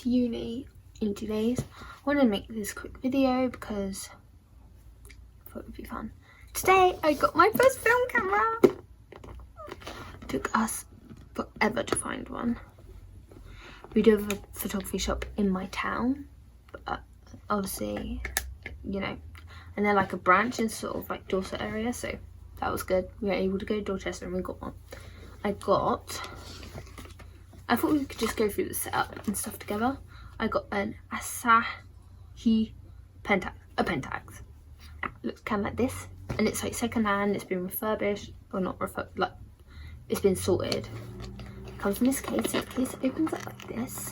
uni in 2 days. I want to make this quick video because I thought it would be fun. Today I got my first film camera. Took us forever to find one. We do have a photography shop in my town, but obviously, you know, and they're like a branch in sort of like Dorset area, so that was good. We were able to go to Dorchester and we got one. I thought we could just go through the setup and stuff together. I got an Asahi Pentax, a Pentax. It looks kind of like this, and it's like second hand. It's been refurbished, or not refurbished, like it's been sorted. It comes in this case. So the case opens up like this.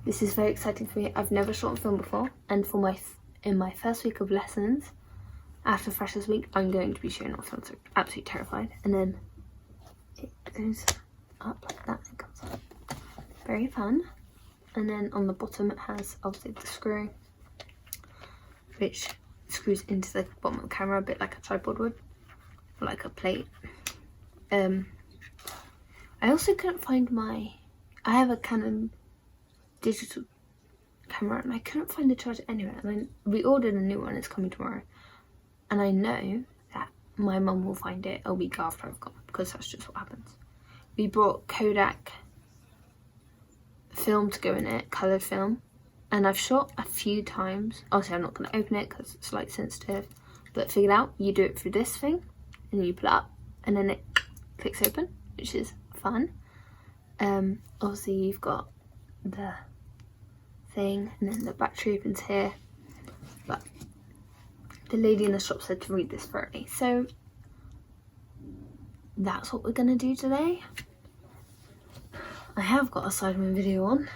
This is very exciting for me. I've never shot on film before, and for in my first week of lessons, after Freshers Week, I'm going to be shooting on film. So absolutely terrified. And then it goes up like that and comes up. Very fun. And then on the bottom it has obviously the screw, which screws into the bottom of the camera a bit like a tripod would, or like a plate. I also couldn't find I have a Canon digital camera and I couldn't find the charger anywhere, and then we ordered a new one. It's coming tomorrow, and I know that my mum will find it a week after I've got it, because that's just what happens. We brought Kodak film to go in it, coloured film, and I've shot a few times. Obviously I'm not going to open it because it's light sensitive, but figured out you do it through this thing and you pull it up and then it clicks open, which is fun. Obviously you've got the thing and then the battery opens here, but the lady in the shop said to read this for me, so that's what we're going to do today. I have got a Sidemen video on.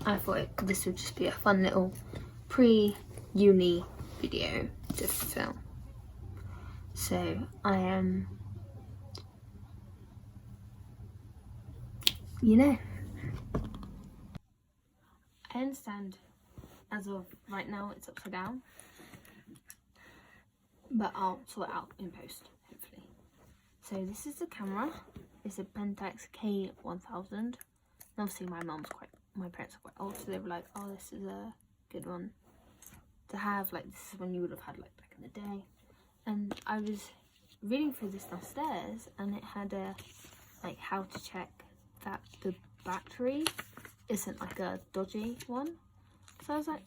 I thought this would just be a fun little pre-uni video to film. So I am, you know. I understand as of right now it's upside down, but I'll sort it out in post, hopefully. So this is the camera. It's a Pentax K1000. And obviously my parents are quite old, so they were like, oh, this is a good one to have. Like, this is one you would have had like back in the day. And I was reading through this downstairs, and it had a like how to check that the battery isn't like a dodgy one. So I was like,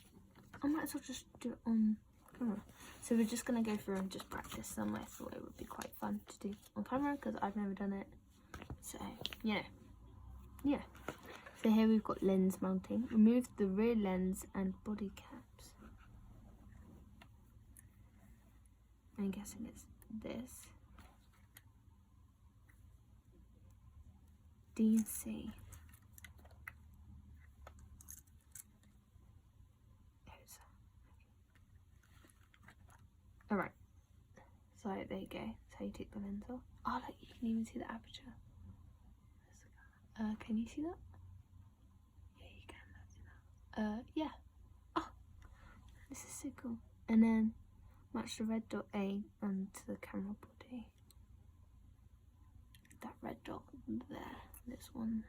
I might as well just do it on camera. So we're just gonna go through and just practice some. I thought it would be quite fun to do on camera because I've never done it. So yeah. So here we've got lens mounting. Remove the rear lens and body caps. I'm guessing it's this. D and C. Alright. So there you go. That's how you take the lens off. Oh look, you can even see the aperture. Can you see that? Yeah, you can see that. Yeah. Oh, this is so cool. And then match the red dot A onto the camera body. That red dot there. This one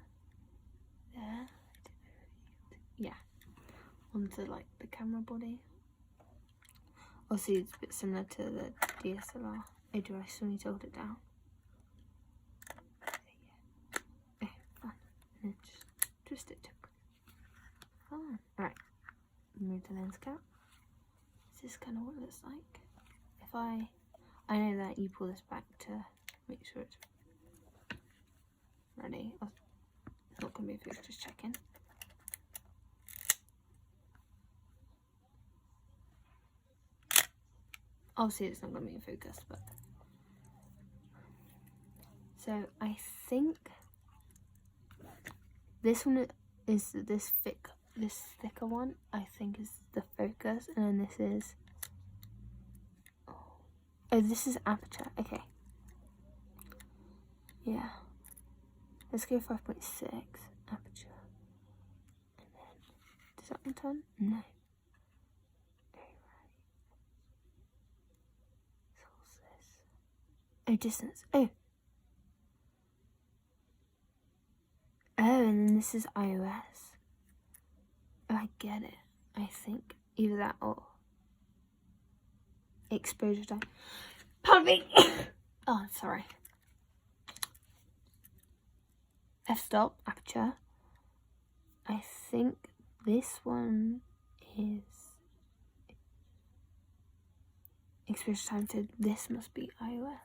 there. Yeah. Onto like the camera body. Obviously it's a bit similar to the DSLR. Oh, do I still need to hold it down? And just twist it. Fun. Right, remove the lens cap. This is kind of what it looks like. If I know that you pull this back to make sure it's ready. It's not going to be a fix, just checking. Obviously it's not going to be in focus, but so I think this one is this thicker one, I think is the focus, and then this is, oh, this is aperture. Okay, yeah, let's go 5.6 aperture, and then does that one turn? No. Oh, distance. Oh, and then this is iOS. I get it. I think either that or exposure time. Pardon me. Oh, sorry. F-stop, aperture. I think this one is exposure time, so this must be iOS.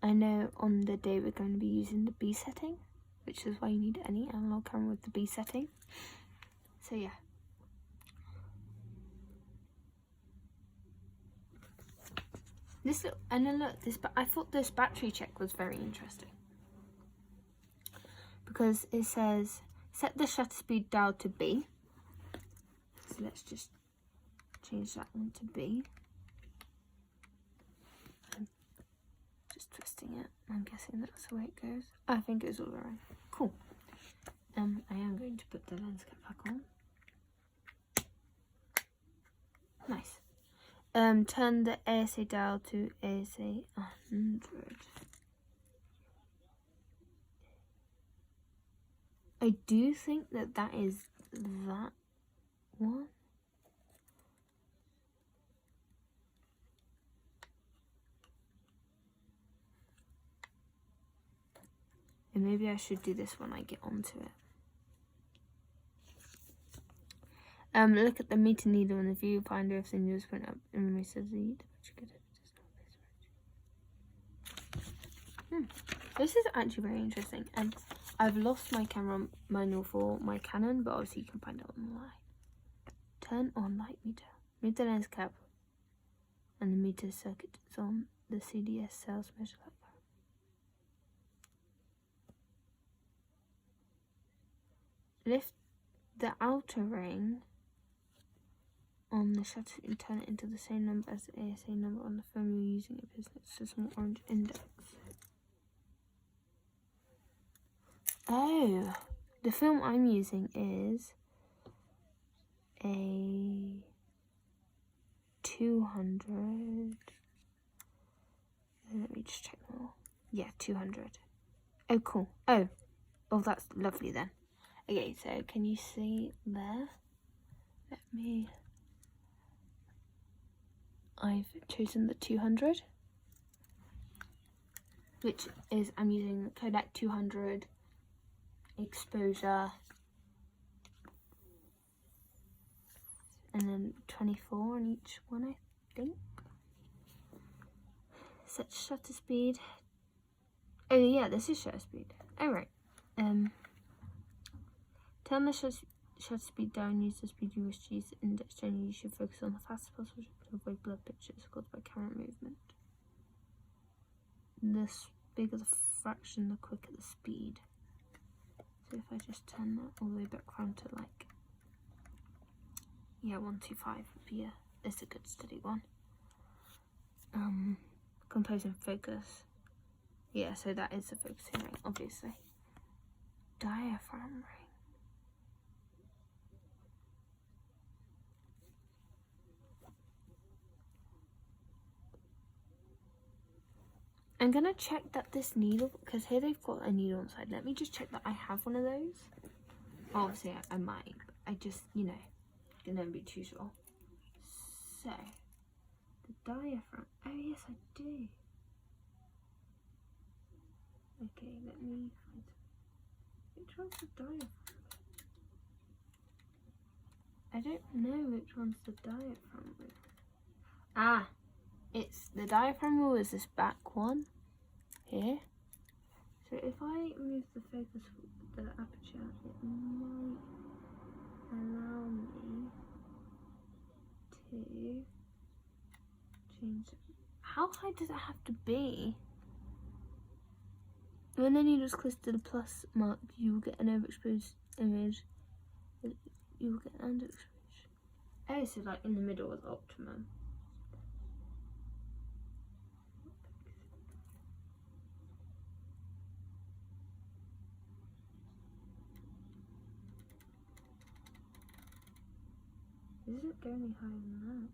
I know on the day we're going to be using the B setting, which is why you need any analog camera with the B setting. So yeah. This look, and then look, I thought this battery check was very interesting because it says set the shutter speed dial to B. So let's just change that one to B. I'm just twisting it. I'm guessing that's the way it goes. I think it was all right. Cool. I am going to put the lens cap back on. Nice. Turn the ASA dial to ASA 100. I do think that is that one. And maybe I should do this when I get onto it. Look at the meter needle in the viewfinder if the needles went up and remove the lead. This is actually very interesting, and I've lost my camera manual for my Canon, but obviously you can find it online. Turn on light meter. Move the lens cap and the meter circuit is on the CDS cells measure light. Lift the outer ring on the shutter and turn it into the same number as the ASA number on the phone you're using. It because it's a small orange index. Oh, the film I'm using is a 200. Let me just check more. Yeah, 200. Oh, cool. Oh, that's lovely then. Okay, so can you see there? I've chosen the 200, which is, I'm using Kodak 200 exposure, and then 24 on each one, I think. Set shutter speed. Oh yeah, this is shutter speed. Alright. Turn the shutter speed down, use the speed you wish to use. The index generally you should focus on the fastest possible to avoid blood pictures caused by camera movement. The bigger the fraction, the quicker the speed. So if I just turn that all the way back round to like, yeah, 125 would be it's a good steady one. Compose and focus. Yeah, so that is the focusing ring, obviously. Diaphragm ring. I'm gonna check that this needle, because here they've got a needle inside. Let me just check that I have one of those. Obviously I might, but I just, can never be too sure. So, the diaphragm. Oh yes, I do. Okay, let me find. Which one's the diaphragm? I don't know which one's the diaphragm with. Ah, it's the diaphragm wheel is this back one here. So if I move the focus, the aperture, it might allow me to change. How high does it have to be? When the needle is close to the plus mark, you will get an overexposed image. You will get an underexposed. Oh, so like in the middle is optimum. Does it go any higher than that?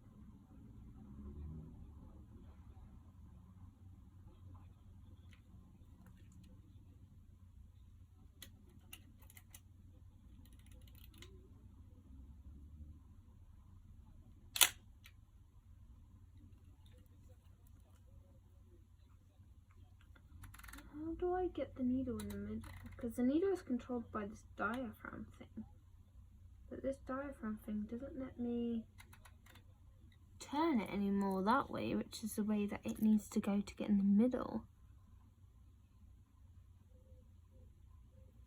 do I get the needle in the middle? Because the needle is controlled by this diaphragm thing. But this diaphragm thing doesn't let me turn it anymore that way, which is the way that it needs to go to get in the middle.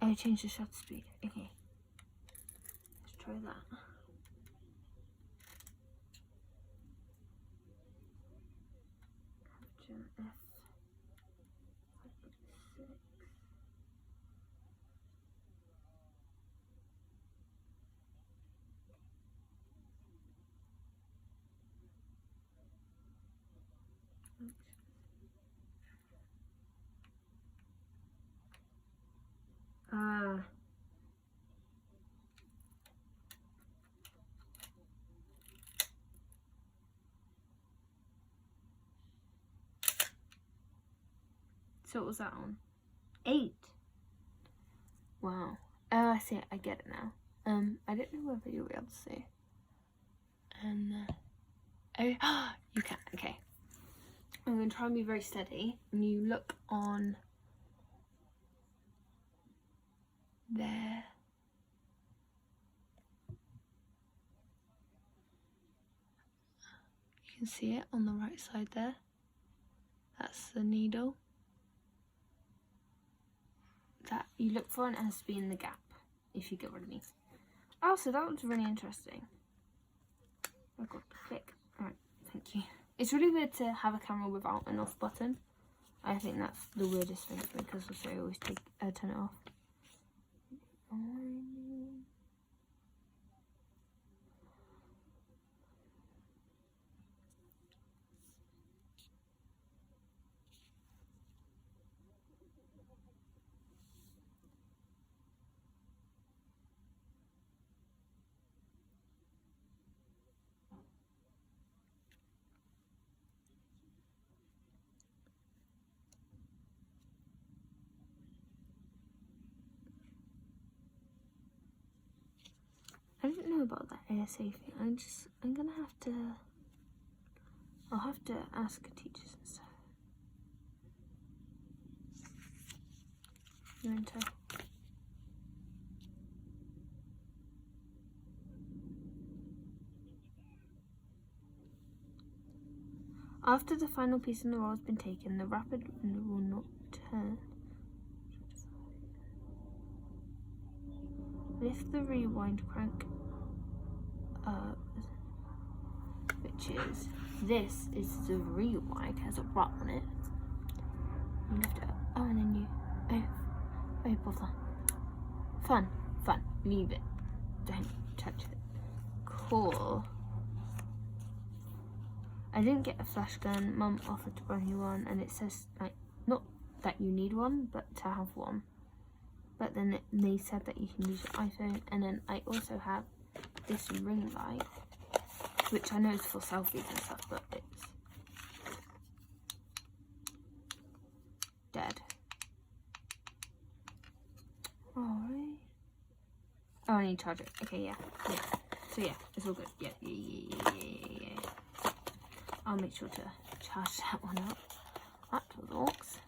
Oh, change the shutter speed. Okay. Let's try that. Capture F. 5.6. So what was that on? 8. Wow. Oh, I see it. I get it now. I don't know whether you'll be able to see. And oh, you can. Okay. I'm going to try and be very steady. And you look on there. You can see it on the right side there. That's the needle. That you look for, and it has to be in the gap, if you get what I mean. Oh, so that was really interesting. I got to click. Alright, thank you. It's really weird to have a camera without an off button. I think that's the weirdest thing for me, because also I always turn it off. I don't know about that ASA thing. I'm gonna have to. I'll have to ask teachers and stuff. You enter. After the final piece in the roll has been taken, the rapid window will not turn. Lift the rewind crank up, which is, this is the rewind, has a rut on it. You lift it up, oh, and then you, oh, bother. Fun, leave it, don't touch it. Cool. I didn't get a flash gun. Mum offered to buy me one, and it says, like, not that you need one, but to have one. But then they said that you can use your iPhone, and then I also have this ring light, which I know is for selfies and stuff, but it's dead. Alright. Oh, I need to charge it. Okay, yeah. So yeah, it's all good. Yeah. I'll make sure to charge that one up. That works.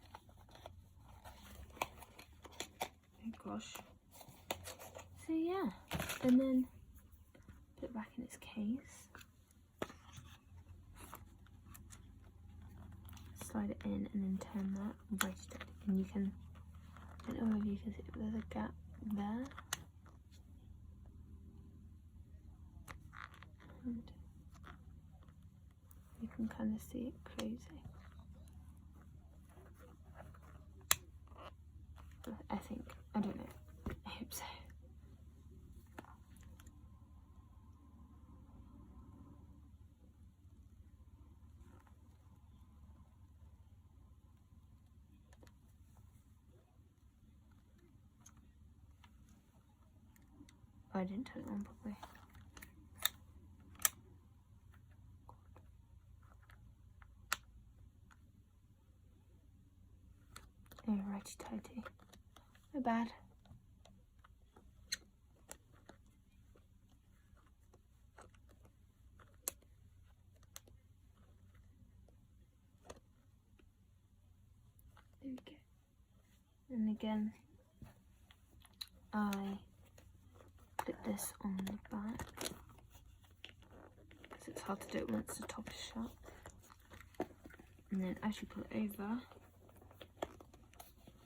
Oh gosh. So yeah, and then put it back in its case. Slide it in and then turn that and right it. And you can, I don't know if you can see, there's a gap there. And you can kind of see it closing. I think, I don't know, I hope so. Oh, I didn't turn it on properly. Oh, righty tighty. My bad. There we go. And again, I put this on the back because it's hard to do it once the top is shut. And then as you pull it over,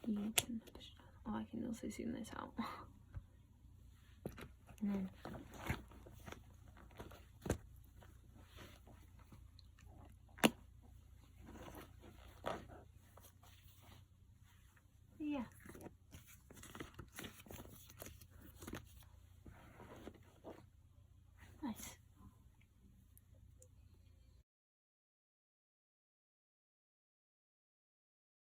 you can, oh, I can also zoom this out. And then